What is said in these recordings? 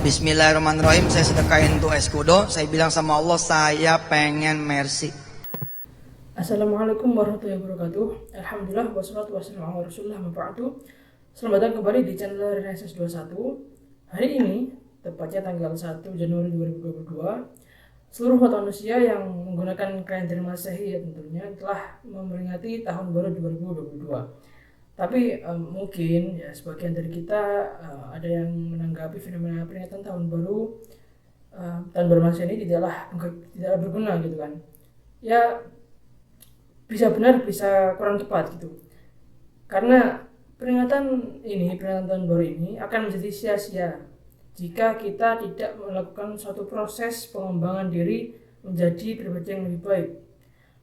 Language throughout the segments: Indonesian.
Bismillahirrahmanirrahim. Saya sedekahin untuk es kudo. Saya bilang sama Allah, saya pengen mercy. Assalamualaikum warahmatullahi wabarakatuh. Alhamdulillah wassalatu wassalamu ala Rasulillah wa ba'du. Selamat datang kembali di channel Renaissance 21. Hari ini, tepatnya tanggal 1 Januari 2022, seluruh umat manusia yang menggunakan kalender Masehi ya tentunya telah memperingati tahun baru 2022. Tapi mungkin ya sebagian dari kita ada yang menanggapi fenomena peringatan tahun baru Masehi ini tidaklah berguna gitu kan. Ya bisa benar bisa kurang tepat gitu. Karena peringatan tahun baru ini akan menjadi sia-sia jika kita tidak melakukan suatu proses pengembangan diri menjadi pribadi yang lebih baik,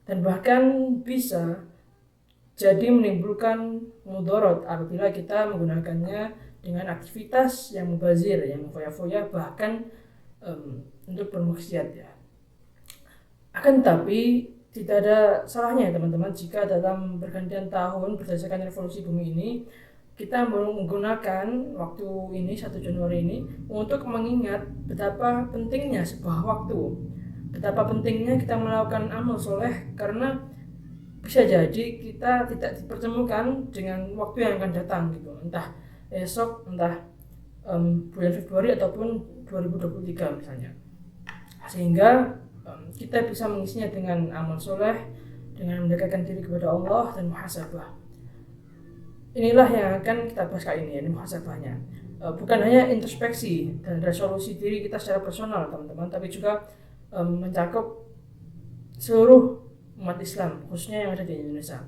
dan bahkan bisa jadi menimbulkan mudarat apabila kita menggunakannya dengan aktivitas yang mubazir, yang foya-foya, bahkan untuk bermaksiat ya. Akan tetapi tidak ada salahnya teman-teman jika dalam pergantian tahun berdasarkan revolusi bumi ini kita menggunakan waktu ini 1 Januari ini untuk mengingat betapa pentingnya sebuah waktu, betapa pentingnya kita melakukan amal soleh, karena bisa jadi kita tidak dipertemukan dengan waktu yang akan datang gitu, entah esok, entah bulan Februari ataupun 2023 misalnya, sehingga kita bisa mengisinya dengan amal soleh, dengan mendekatkan diri kepada Allah dan muhasabah. Inilah yang akan kita bahas kali ini, muhasabahnya. Bukan hanya introspeksi dan resolusi diri kita secara personal teman-teman, tapi juga mencakup seluruh umat Islam, khususnya yang ada di Indonesia.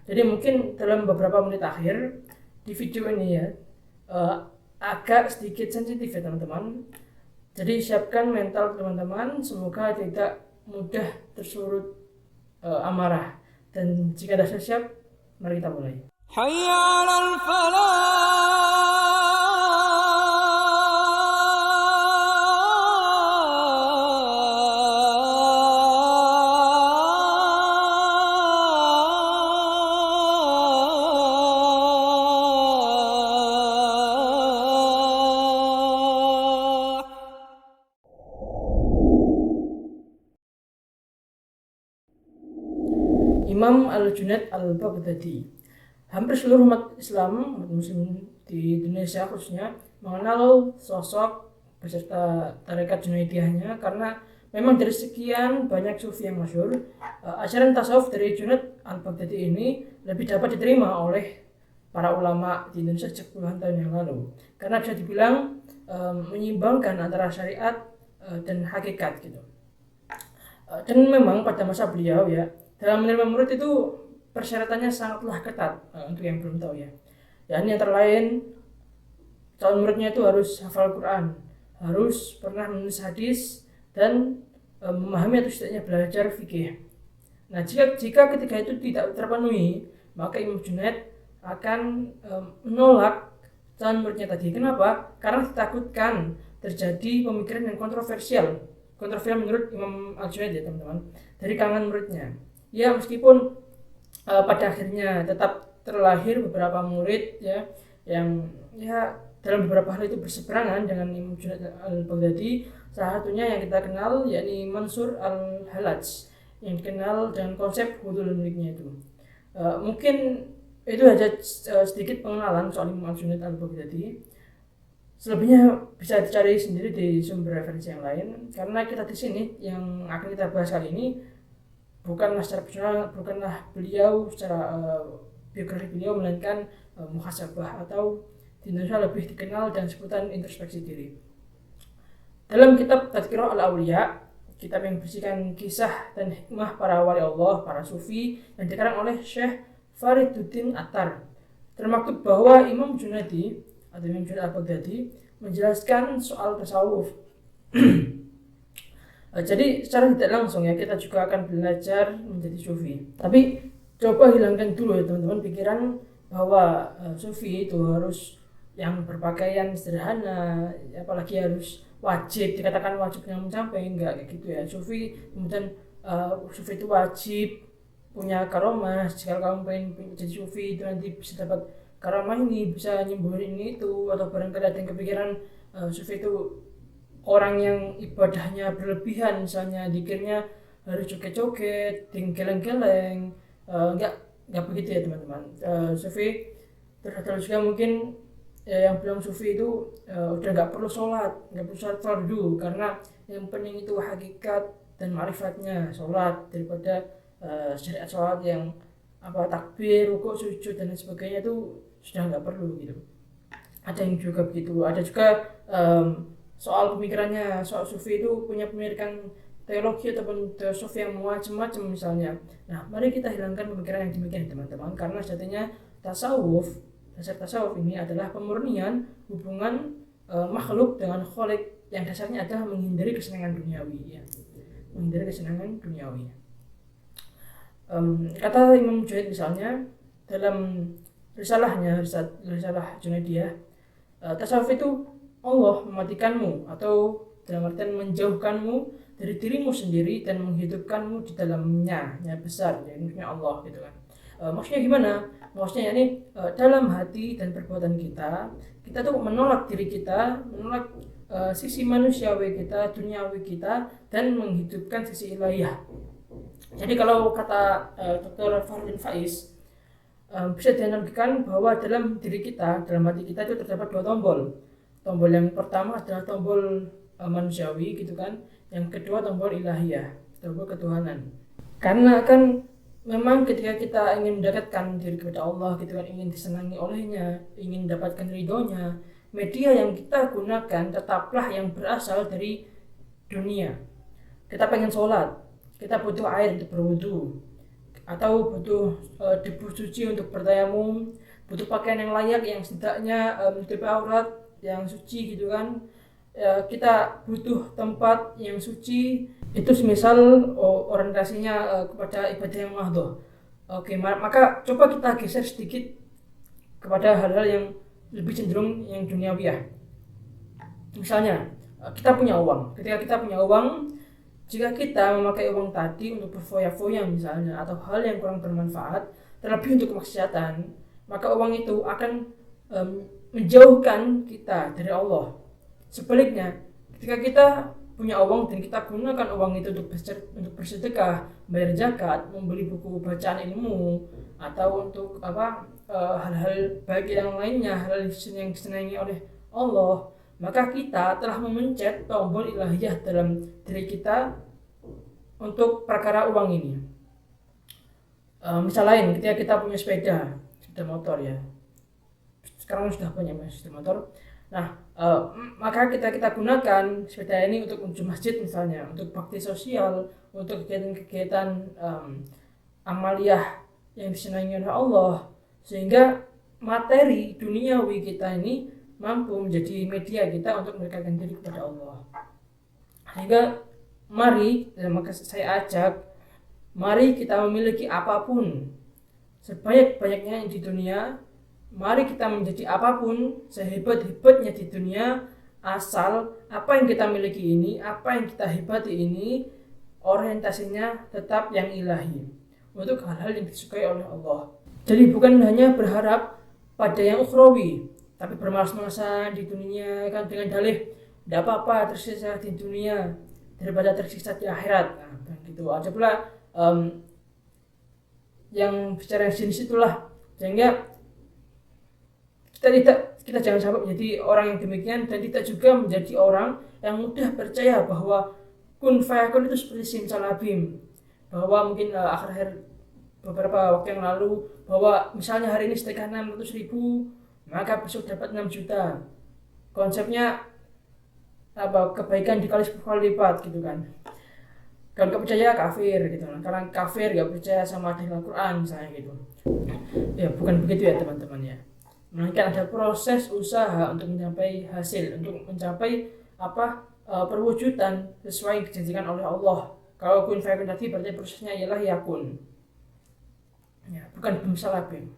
Jadi mungkin dalam beberapa menit akhir di video ini ya agak sedikit sensitif ya teman-teman. Jadi siapkan mental teman-teman, semoga tidak mudah tersulut amarah. Dan jika sudah siap, mari kita mulai. Hayya 'alal falah. Imam Al-Junaid Al-Baghdadi. Hampir seluruh umat Islam, umat muslim di Indonesia khususnya, mengenal sosok beserta tarekat Junaidiyahnya karena memang dari sekian banyak sufi yang masyhur, ajaran tasawuf dari Junaid Al-Baghdadi ini lebih dapat diterima oleh para ulama di Indonesia sejak puluhan tahun yang lalu, karena bisa dibilang menyimbangkan antara syariat dan hakikat gitu. Dan memang pada masa beliau ya, dalam menerima murid itu persyaratannya sangatlah ketat untuk yang belum tahu ya. Dan yang terlain calon muridnya itu harus hafal Quran, harus pernah menulis hadis, dan memahami atau setidaknya belajar fikih. Nah, jika ketika itu tidak terpenuhi, maka Imam Junaid akan menolak calon muridnya tadi. Kenapa? Karena ditakutkan terjadi pemikiran yang kontroversial menurut Imam Al-Junaid ya teman-teman, dari kalangan muridnya. Ya meskipun pada akhirnya tetap terlahir beberapa murid ya yang ya dalam beberapa hal itu berseberangan dengan Imam Junaid Al-Baghdadi. Salah satunya yang kita kenal yakni Mansur Al-Hallaj, yang dikenal dengan konsep hudul miliknya itu. Mungkin itu aja sedikit pengenalan soal Imam Junaid Al-Baghdadi. Selebihnya bisa dicari sendiri di sumber referensi yang lain, karena kita di sini yang akan kita bahas kali ini bukanlah secara personal, bukanlah beliau secara biografi beliau, melainkan muhasabah atau di Indonesia lebih dikenal dengan sebutan introspeksi diri. Dalam kitab Tadhkirah Al-Awliya, kitab yang berisikan kisah dan hikmah para wali Allah, para sufi, yang dikarang oleh Syekh Fariduddin Attar, termaktub bahwa Imam Junaid Al-Baghdadi menjelaskan soal tasawuf. Jadi secara tidak langsung ya kita juga akan belajar menjadi sufi. Tapi coba hilangkan dulu ya teman-teman pikiran bahwa sufi itu harus yang berpakaian sederhana, apalagi harus wajib, dikatakan wajib yang mencapai, enggak kayak gitu ya. Sufi kemudian sufi itu wajib punya karomah. Jika kamu pengen jadi sufi itu nanti bisa dapat karamah ini, bisa nyembuhin ini itu, atau barangkali ada yang kepikiran sufi itu orang yang ibadahnya berlebihan, misalnya dikirnya harus joget-joget, geleng-geleng, nggak begitu ya teman-teman. Sufi terus juga mungkin yang bilang sufi itu udah nggak perlu sholat fardu, karena yang penting itu hakikat dan ma'rifatnya sholat, daripada syariat sholat yang takbir, rukuk, sujud dan sebagainya itu sudah nggak perlu gitu. Ada yang juga begitu. Ada juga soal pemikirannya, soal sufi itu punya pemikiran teologi ataupun teosofi yang macam-macam misalnya. Nah, mari kita hilangkan pemikiran yang demikian teman-teman, karena sejatinya dasar tasawuf ini adalah pemurnian hubungan makhluk dengan Khalik, yang dasarnya adalah menghindari kesenangan duniawi ya. Menghindari kesenangan duniawi. Kata Imam Mujahid misalnya dalam risalah Junaidiyah, tasawuf itu Allah mematikanmu, atau dalam artian menjauhkanmu dari dirimu sendiri dan menghidupkanmu di dalamnya, ya besar, ya maksudnya Allah gitu kan. Maksudnya gimana? Maksudnya ini dalam hati dan perbuatan kita tuh menolak diri kita, menolak sisi manusiawi kita, duniawi kita, dan menghidupkan sisi ilahiyah. Jadi kalau kata Dr. Fardin Faiz, bisa dianalogikan bahwa dalam diri kita, dalam hati kita itu terdapat dua tombol. Tombol yang pertama adalah tombol manusiawi gitu kan, yang kedua tombol ilahiyah, tombol ketuhanan. Karena kan memang ketika kita ingin mendekatkan diri kepada Allah gitu kan, ingin disenangi olehnya, ingin mendapatkan ridhonya, media yang kita gunakan tetaplah yang berasal dari dunia. Kita pengen sholat, kita butuh air untuk berwudu, atau butuh debu suci untuk bertayamum, butuh pakaian yang layak yang setidaknya menutupi aurat, yang suci gitu kan. Kita butuh tempat yang suci, itu semisal orientasinya kepada ibadah yang mahdhah. Oke, maka coba kita geser sedikit kepada hal-hal yang lebih cenderung yang duniawi ya. Misalnya kita punya uang. Ketika kita punya uang, jika kita memakai uang tadi untuk berfoya-foya misalnya, atau hal yang kurang bermanfaat, terlebih untuk kemaksiatan, maka uang itu akan menjauhkan kita dari Allah. Sebaliknya, ketika kita punya uang dan kita gunakan uang itu untuk bersedekah, bayar zakat, membeli buku bacaan ilmu, atau untuk hal-hal baik yang lainnya, hal yang disenangi oleh Allah, maka kita telah memencet tombol ilahiyah dalam diri kita untuk perkara uang ini. Misal lain, ketika kita punya sepeda motor ya, sekarang sudah punya sepeda motor. Nah, maka kita gunakan sepeda ini untuk menuju masjid misalnya, untuk bakti sosial, untuk kegiatan-kegiatan amaliyah yang disenangi oleh Allah, sehingga materi duniawi kita ini mampu menjadi media kita untuk mendekatkan diri kepada Allah. Sehingga mari, maka saya ajak, mari kita memiliki apapun, sebanyak-banyaknya di dunia. Mari kita menjadi apapun, sehebat-hebatnya di dunia, asal apa yang kita miliki ini, apa yang kita hebati ini, orientasinya tetap yang ilahi, untuk hal-hal yang disukai oleh Allah. Jadi bukan hanya berharap pada yang ukhrawi, tapi bermalas-malasan di dunia kan, dengan dalih tidak apa-apa tersiksa di dunia daripada tersiksa di akhirat. Nah, gitu. Ada pula yang bicara jenis itulah, sehingga kita jangan sampai menjadi orang yang demikian, dan tidak juga menjadi orang yang mudah percaya bahwa kun fayakun itu seperti simsalabim, bahwa mungkin akhir-akhir beberapa waktu yang lalu, bahwa misalnya hari ini sedekah 600.000, maka besok dapat 6 juta. Konsepnya kebaikan dikali 10 kali lipat gitu kan. Kalau nggak percaya kafir gitu, karena kafir nggak percaya sama dengan Al-Quran misalnya gitu. Ya bukan begitu ya teman-teman ya. Melainkan ada proses usaha untuk mencapai hasil, untuk mencapai perwujudan sesuai yang dijanjikan oleh Allah. Kalau kun fayakun tadi berarti prosesnya ialah yakun, ya, bukan bimsalabim.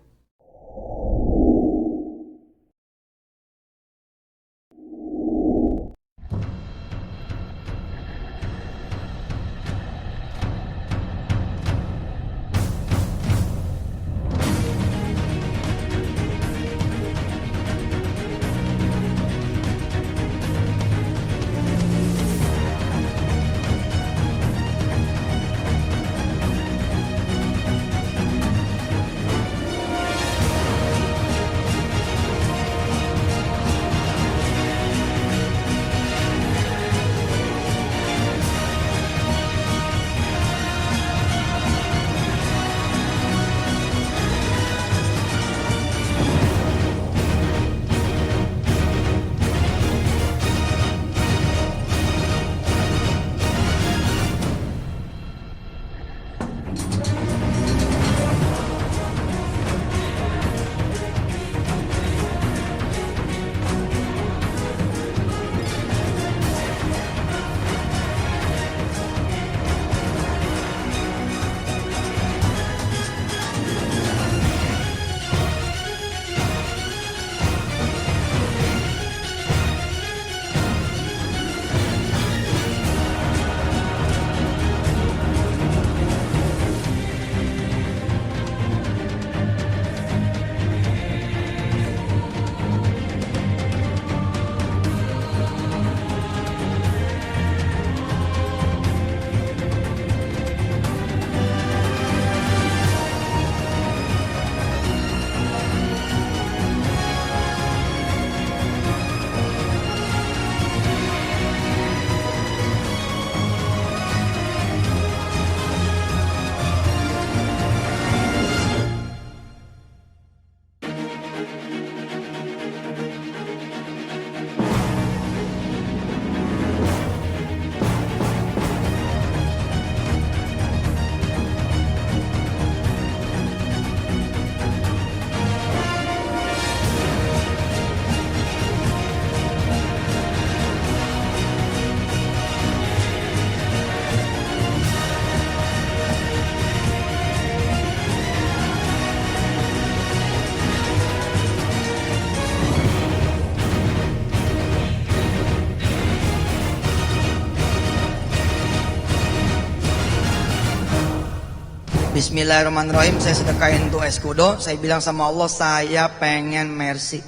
Bismillahirrahmanirrahim, saya sedekahin untuk es kudo. Saya bilang sama Allah, saya pengen mercy.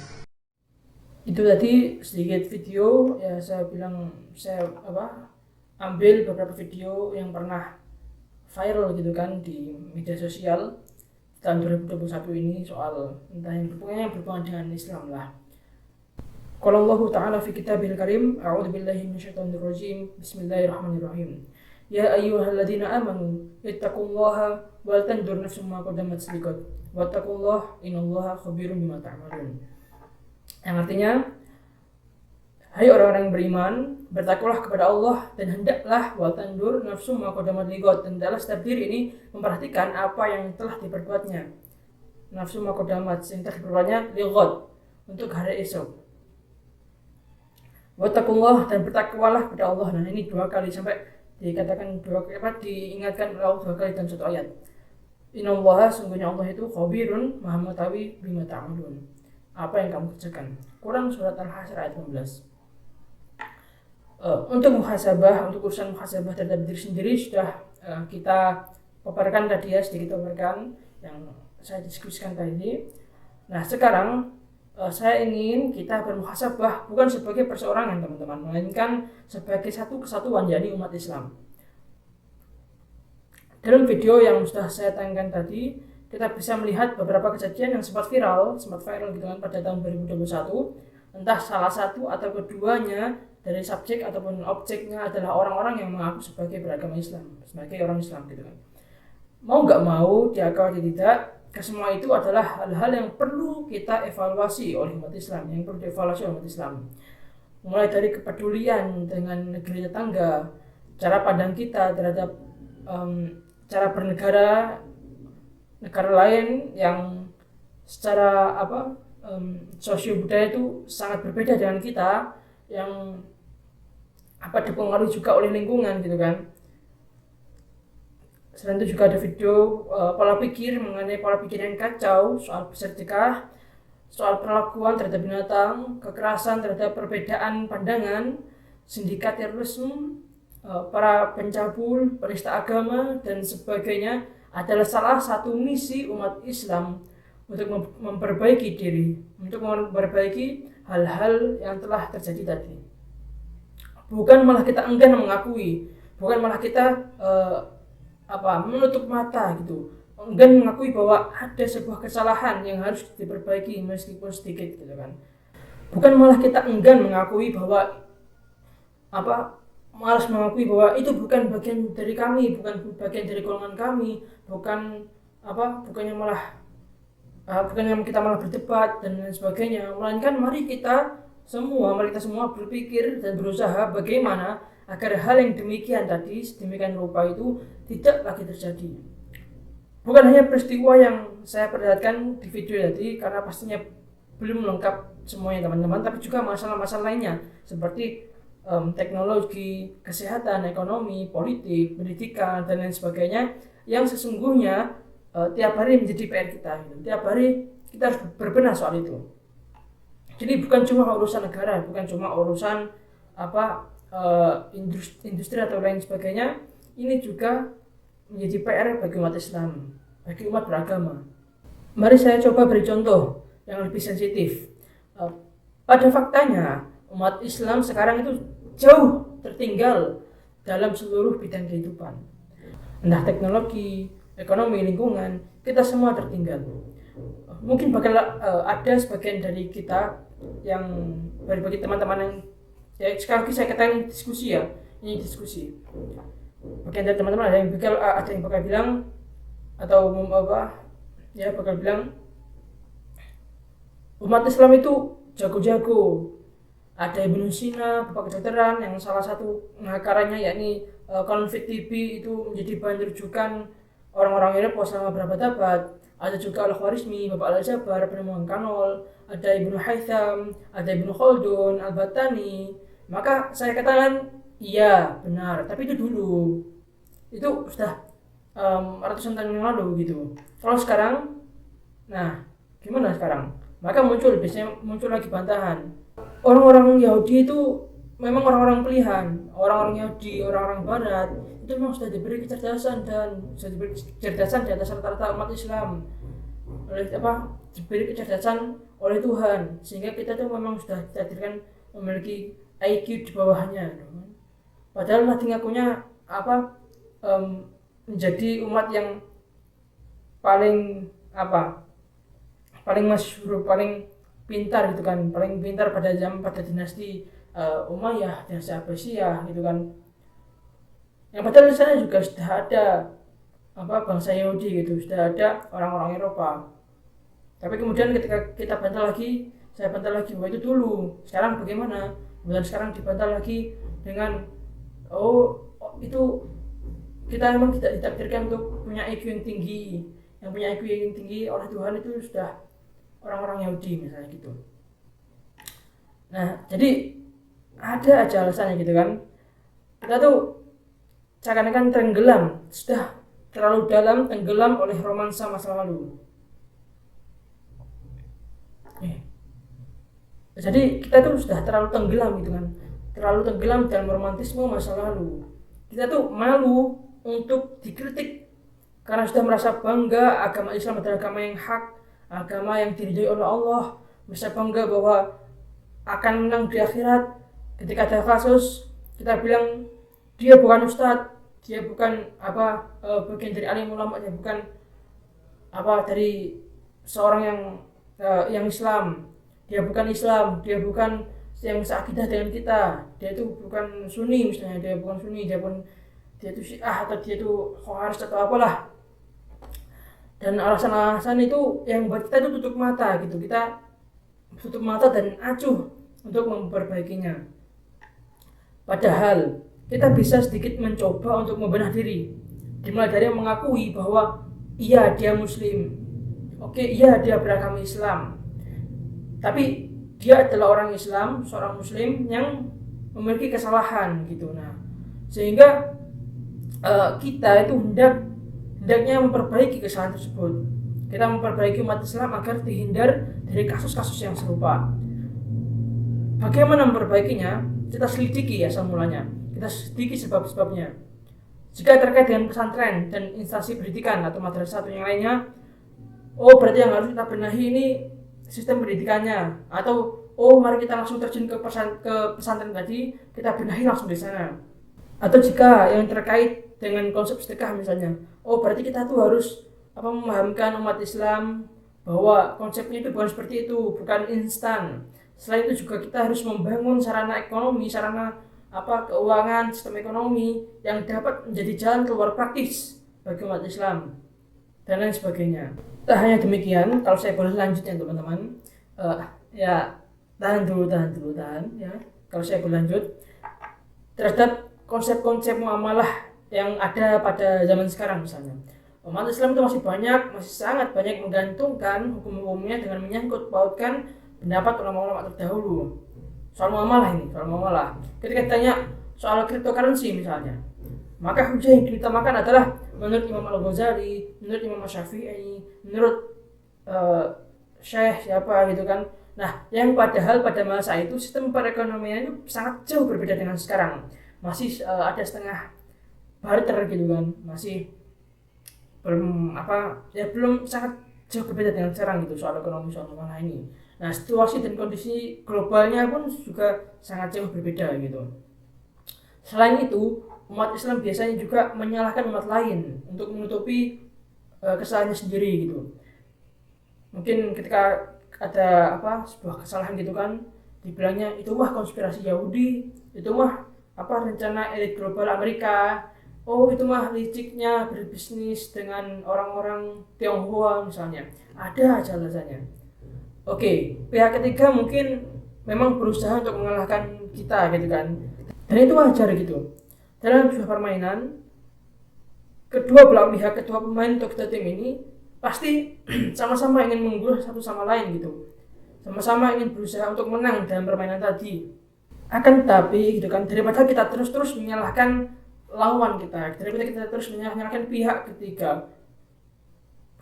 Itu tadi sedikit video ya, saya ambil beberapa video yang pernah viral gitu kan di media sosial tahun 2021 ini, soal entah yang berhubungan dengan Islam lah. Qala Allah Ta'ala fi kitabil karim, a'udzu billahi minasyaitonir rajim, bismillahirrahmanirrahim. Ya ayyuhalladzina amanu ittaqullaha wal tanzur nafsum ma qaddamat liqad wattaqullaha innallaha khabirum bima ta'malun. Yang artinya, hai orang-orang yang beriman, bertakwalah kepada Allah dan hendaklah wal tanzur nafsum ma qaddamat liqad, dan hendaklah setiap diri ini memperhatikan apa yang telah diperbuatnya. Nafsum ma qaddamat, yang telah diperbuatnya liqad, untuk hari esok. Wattaqullah, dan bertakwalah kepada Allah. Nah, ini dua kali sampai diingatkan oleh Allah dua kali dalam satu ayat. Innallaha, sungguhnya Allah itu khabirun, maha mengetahui bima ta'malun, apa yang kamu kerjakan. Quran surat Al-Hasyr ayat 15. Untuk urusan muhasabah terhadap diri sendiri sudah kita paparkan tadi ya, sedikit paparkan yang saya diskusikan tadi. Nah, sekarang saya ingin kita bermuhasabah bukan sebagai perseorangan teman-teman, melainkan sebagai satu kesatuan, yakni umat Islam. Dalam video yang sudah saya tayangkan tadi, kita bisa melihat beberapa kejadian yang sempat viral gitu kan pada tahun 2021. Entah salah satu atau keduanya dari subjek ataupun objeknya adalah orang-orang yang mengaku sebagai beragama Islam, sebagai orang Islam gitu kan. Mau nggak mau, diakui atau tidak, kesemua itu adalah hal-hal yang perlu kita evaluasi oleh umat Islam, mulai dari kepedulian dengan negeri tetangga, cara pandang kita terhadap cara bernegara negara lain yang secara sosio budaya itu sangat berbeda dengan kita, yang dipengaruhi juga oleh lingkungan gitu kan. Selain itu juga ada video pola pikir mengenai pola pikir yang kacau, soal bersedekah, soal perlakuan terhadap binatang, kekerasan terhadap perbedaan pandangan, sindikat terorisme, para pencabul, penista agama, dan sebagainya adalah salah satu misi umat Islam untuk memperbaiki diri, untuk memperbaiki hal-hal yang telah terjadi tadi. Bukan malah kita enggan mengakui, bukan malah kita menutup mata gitu, enggan mengakui bahwa ada sebuah kesalahan yang harus diperbaiki meskipun sedikit gitu kan. Bukan malah kita enggan mengakui bahwa malas mengakui bahwa itu bukan bagian dari kami, bukan bagian dari golongan kami, bukannya kita malah berdebat dan lain sebagainya, melainkan mari kita semua berpikir dan berusaha bagaimana agar hal yang demikian rupa itu tidak lagi terjadi. Bukan hanya peristiwa yang saya perlihatkan di video tadi, karena pastinya belum lengkap semuanya teman-teman, tapi juga masalah-masalah lainnya seperti teknologi, kesehatan, ekonomi, politik, pendidikan, dan lain sebagainya, yang sesungguhnya tiap hari menjadi PR kita gitu. Tiap hari kita harus berbenah soal itu. Jadi bukan cuma urusan negara, bukan cuma urusan industri atau lain sebagainya, ini juga menjadi PR bagi umat Islam, bagi umat beragama. Mari saya coba beri contoh yang lebih sensitif. Pada faktanya, umat Islam sekarang itu jauh tertinggal dalam seluruh bidang kehidupan. Entah teknologi, ekonomi, lingkungan, kita semua tertinggal. Mungkin bakal ada sebagian dari kita yang bagi teman-teman yang sekali lagi saya katakan diskusi ya, ini diskusi. Bagian dari teman-teman ada yang bakal bilang atau bakal bilang umat Islam itu jago-jago. Ada Ibnu Sina, bapak kedokteran, yang salah satu ngakarannya yakni konflik TB itu menjadi bahan rujukan orang-orang Eropa selama berabad-abad. Ada juga Al-Khwarizmi, bapak Al-Jabar, penemuan kanol. Ada Ibnu Haytham, ada Ibnu Khaldun, Al-Battani. Maka saya katakan iya benar, tapi itu dulu, itu sudah ratusan tahun yang lalu gitu. Kalau sekarang, nah gimana sekarang? Maka biasanya muncul lagi bantahan. Orang-orang Yahudi itu memang orang-orang pilihan, orang-orang Yahudi, orang-orang Barat itu memang sudah diberi kecerdasan di atas rata-rata umat Islam oleh diberi kecerdasan oleh Tuhan, sehingga kita tuh memang sudah ditakdirkan memiliki IQ di bawahnya. Padahal tadi ngakunya menjadi umat yang paling paling masyhur, paling pintar gitu kan, paling pintar pada dinasti Umayyah, dinasti Abbasiyah gitu kan. Yang padahal di sana juga sudah ada bangsa Yahudi gitu, sudah ada orang-orang Eropa. Tapi kemudian ketika saya bantah lagi bahwa itu dulu, sekarang bagaimana? Kemudian sekarang dibantah lagi dengan itu kita memang tidak ditakdirkan untuk punya IQ yang tinggi. Yang punya IQ yang tinggi oleh Tuhan itu sudah orang-orang Yahudi misalnya gitu. Nah, jadi ada aja alasannya gitu kan. Kita tuh seakan-akan sudah terlalu dalam tenggelam oleh romansa masa lalu. Jadi kita tuh sudah terlalu tenggelam gitu kan, terlalu tenggelam dalam romantisme masa lalu. Kita tuh malu untuk dikritik karena sudah merasa bangga agama Islam adalah agama yang hak, agama yang diridhoi oleh Allah, merasa bangga bahwa akan menang di akhirat. Ketika ada kasus, kita bilang dia bukan ustadz, dia bukan bagian dari alim ulama, dia bukan dari seorang yang Islam, dia bukan Islam, dia bukan yang seakidah dengan kita, dia itu bukan Sunni misalnya, dia bukan Sunni, dia itu Syiah atau dia itu Khawarij atau apalah. Dan alasan-alasan itu yang buat kita itu tutup mata gitu, kita tutup mata dan acuh untuk memperbaikinya. Padahal kita bisa sedikit mencoba untuk membenah diri, dimulai dari mengakui bahwa iya dia Muslim, oke iya dia beragama Islam, tapi dia adalah orang Islam, seorang Muslim yang memiliki kesalahan gitu. Nah, sehingga kita itu hendaknya memperbaiki kesalahan tersebut. Kita memperbaiki umat Islam agar terhindar dari kasus-kasus yang serupa. Bagaimana memperbaikinya? Kita selidiki asal mulanya. Kita sedikit sebab-sebabnya. Jika terkait dengan pesantren dan instansi pendidikan atau madrasah atau yang lainnya, berarti yang harus kita benahi ini sistem pendidikannya, atau mari kita langsung terjun ke pesantren tadi, kita benahi langsung di sana. Atau jika yang terkait dengan konsep sedekah misalnya, berarti kita tuh harus memahamkan umat Islam bahwa konsepnya itu bukan seperti itu, bukan instan. Selain itu juga kita harus membangun sarana ekonomi, sarana keuangan, sistem ekonomi yang dapat menjadi jalan keluar praktis bagi umat Islam dan lain sebagainya. Tak hanya demikian, kalau saya boleh lanjut ya teman-teman, tahan dulu ya. Kalau saya boleh lanjut terhadap konsep-konsep muamalah yang ada pada zaman sekarang misalnya, umat Islam itu masih sangat banyak menggantungkan hukum-hukumnya dengan menyangkut pautkan pendapat ulama-ulama terdahulu soal muamalah. Ketika ditanya soal cryptocurrency misalnya, maka hujah yang diutamakan adalah menurut Imam Al-Ghazali, menurut Imam Syafi'i, menurut Syekh siapa gitu kan. Nah, yang padahal pada masa itu sistem perekonomian itu sangat jauh berbeda dengan sekarang. Masih ada setengah barter gitu kan, masih belum sangat jauh berbeda dengan sekarang gitu soal ekonomi, soal muamalah ini. Nah, situasi dan kondisi globalnya pun juga sangat jauh berbeda gitu. Selain itu, umat Islam biasanya juga menyalahkan umat lain untuk menutupi kesalahannya sendiri gitu. Mungkin ketika ada sebuah kesalahan gitu kan, dibilangnya itu mah konspirasi Yahudi, itu mah rencana elit global Amerika, itu mah liciknya berbisnis dengan orang-orang Tionghoa misalnya. Ada aja alasannya. Oke, pihak ketiga mungkin memang berusaha untuk mengalahkan kita gitu kan, dan itu wajar gitu. Dalam sebuah permainan, kedua pemain untuk kedua tim ini pasti sama-sama ingin mengunggul satu sama lain gitu, sama-sama ingin berusaha untuk menang dalam permainan tadi. Akan tetapi gitu kan, daripada kita terus menyalahkan lawan kita, daripada kita terus menyalahkan pihak ketiga,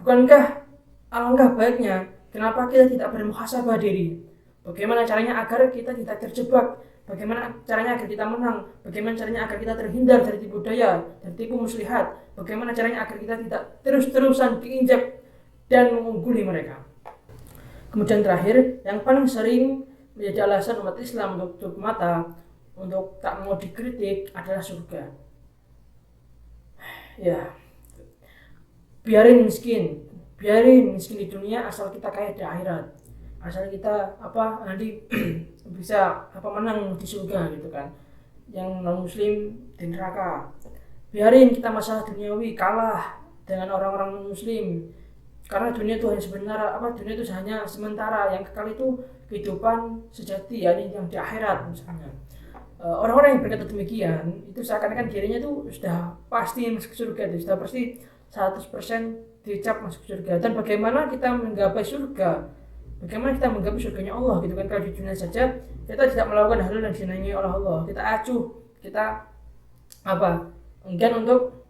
bukankah alangkah baiknya kenapa kita tidak bermuhasabah diri? Bagaimana caranya agar kita tidak terjebak bagaimana caranya agar kita menang, bagaimana caranya agar kita terhindar dari tipu daya, dari tipu muslihat, bagaimana caranya agar kita tidak terus-terusan diinjak dan mengungguli mereka. Kemudian terakhir, yang paling sering menjadi alasan umat Islam untuk tutup mata, untuk tak mau dikritik adalah surga. Ya, biarin miskin di dunia asal kita kaya di akhirat, asal kita nanti bisa menang di surga gitu kan. Yang non muslim di neraka. Biarin kita masalah duniawi kalah dengan orang-orang non muslim, karena dunia itu hanya sementara, yang kekal itu kehidupan sejati, yakni yang di akhirat misalnya. Orang-orang yang berkata demikian itu seakan-akan dirinya itu sudah pasti masuk surga, itu sudah pasti 100% dicap masuk surga. Dan bagaimana kita menggapai surga? Bagaimana kita menggapai surganya Allah gitu kan? Kalau di dunia saja kita tidak melakukan hal yang disenangi oleh Allah, kita acuh, kita enggan untuk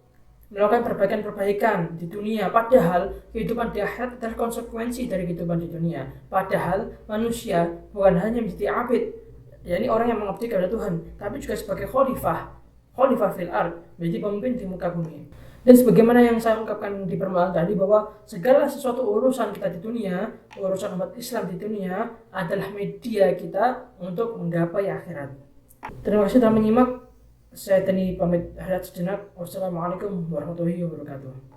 melakukan perbaikan di dunia, padahal kehidupan di akhirat adalah konsekuensi dari kehidupan di dunia. Padahal manusia bukan hanya menjadi abid, yakni orang yang mengabdi kepada Tuhan, tapi juga sebagai khalifah fil ard, menjadi pemimpin di muka bumi. Dan sebagaimana yang saya ungkapkan di permulaan tadi, bahwa segala sesuatu urusan kita di dunia, urusan umat Islam di dunia adalah media kita untuk menggapai akhirat. Terima kasih telah menyimak. Saya Tani pamit, rehat sejenak. Wassalamualaikum warahmatullahi wabarakatuh.